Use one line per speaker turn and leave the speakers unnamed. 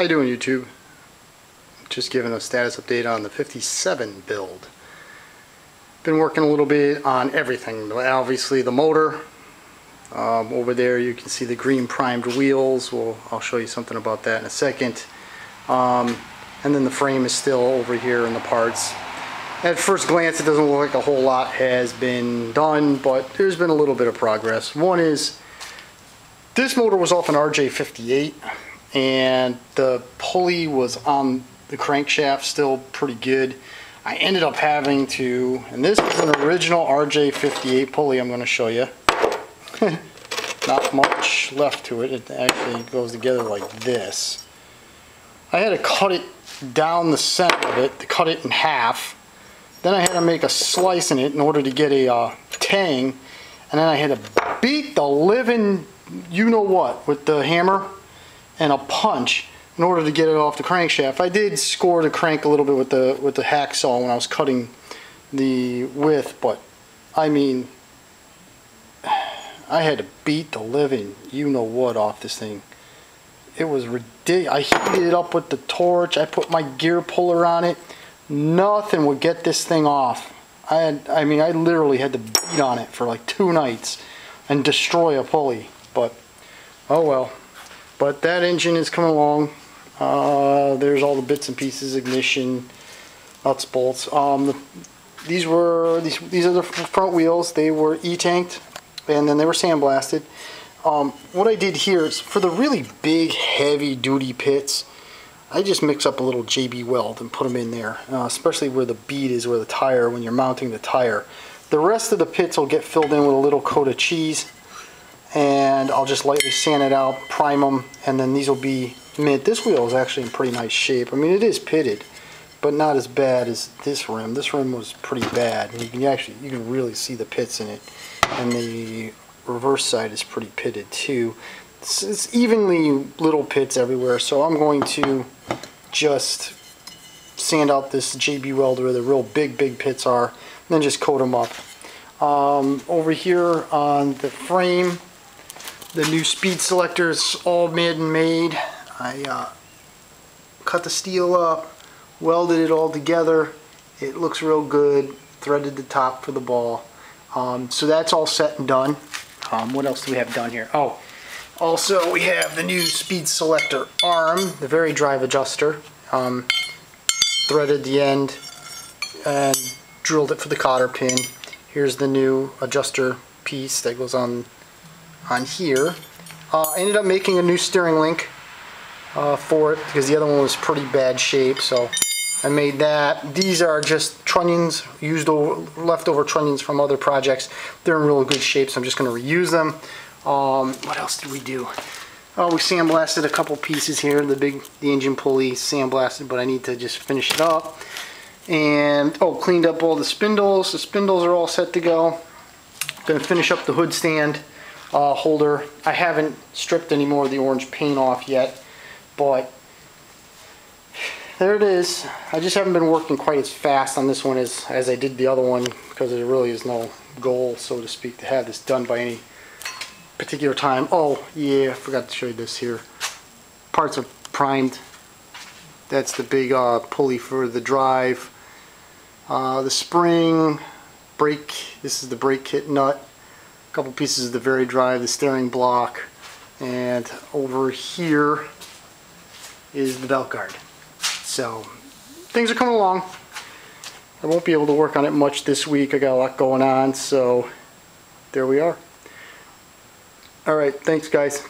How you doing, YouTube? Just giving a status update on the 57 build. Been working a little bit on everything. Obviously the motor. Over there you can see the green primed wheels. I'll show you something about that in a second. And then the frame is still over here in the parts. At first glance it doesn't look like a whole lot has been done, but there's been a little bit of progress. One is, this motor was off an RJ58 and the pulley was on the crankshaft still pretty good. I ended up having to, and this is an original RJ58 pulley I'm going to show you. Not much left to it. It actually goes together like this. I had to cut it down the center of it, to cut it in half. Then I had to make a slice in it in order to get a tang, and then I had to beat the living you-know-what with the hammer and a punch in order to get it off the crankshaft. I did score the crank a little bit with the hacksaw when I was cutting the width, but I mean, I had to beat the living you-know-what off this thing. It was ridiculous. I heated it up with the torch. I put my gear puller on it. Nothing would get this thing off. I mean, I literally had to beat on it for like 2 nights and destroy a pulley. But, oh well. But that engine is coming along. There's all the bits and pieces, ignition, nuts, bolts. These are the front wheels. They were E-tanked, and then they were sandblasted. What I did here is, for the really big, heavy-duty pits, I just mix up a little JB weld and put them in there, especially where the bead is, where the tire, when you're mounting the tire. The rest of the pits will get filled in with a little coat of cheese, and I'll just lightly sand it out, prime them, and then these will be mint. This wheel is actually in pretty nice shape. I mean, it is pitted, but not as bad as this rim. This rim was pretty bad, and you can really see the pits in it, and the reverse side is pretty pitted too. It's evenly little pits everywhere, so I'm going to just sand out this JB welder where the real big pits are, and then just coat them up. Over here on the frame, the new speed selector is all made. I cut the steel up, welded it all together. It looks real good. Threaded the top for the ball. So that's all set and done. What else do we have done here? Oh, also we have the new speed selector arm, the very drive adjuster. Threaded the end and drilled it for the cotter pin. Here's the new adjuster piece that goes on here. I ended up making a new steering link for it because the other one was pretty bad shape, so I made that. These are just trunnions, leftover trunnions from other projects. They're in really good shape, so I'm just going to reuse them. What else did we do? Oh, we sandblasted a couple pieces here. The engine pulley sandblasted, but I need to just finish it up. And cleaned up all the spindles. The spindles are all set to go. Going to finish up the hood stand holder. I haven't stripped any more of the orange paint off yet, but there it is. I just haven't been working quite as fast on this one as I did the other one, because there really is no goal, so to speak, to have this done by any particular time. Oh yeah, I forgot to show you this here. Parts are primed. That's the big pulley for the drive. The spring, brake, this is the brake kit nut. A couple pieces of the very drive, the steering block, and over here is the belt guard. So things are coming along. I won't be able to work on it much this week. I got a lot going on, so there we are. Alright, thanks guys.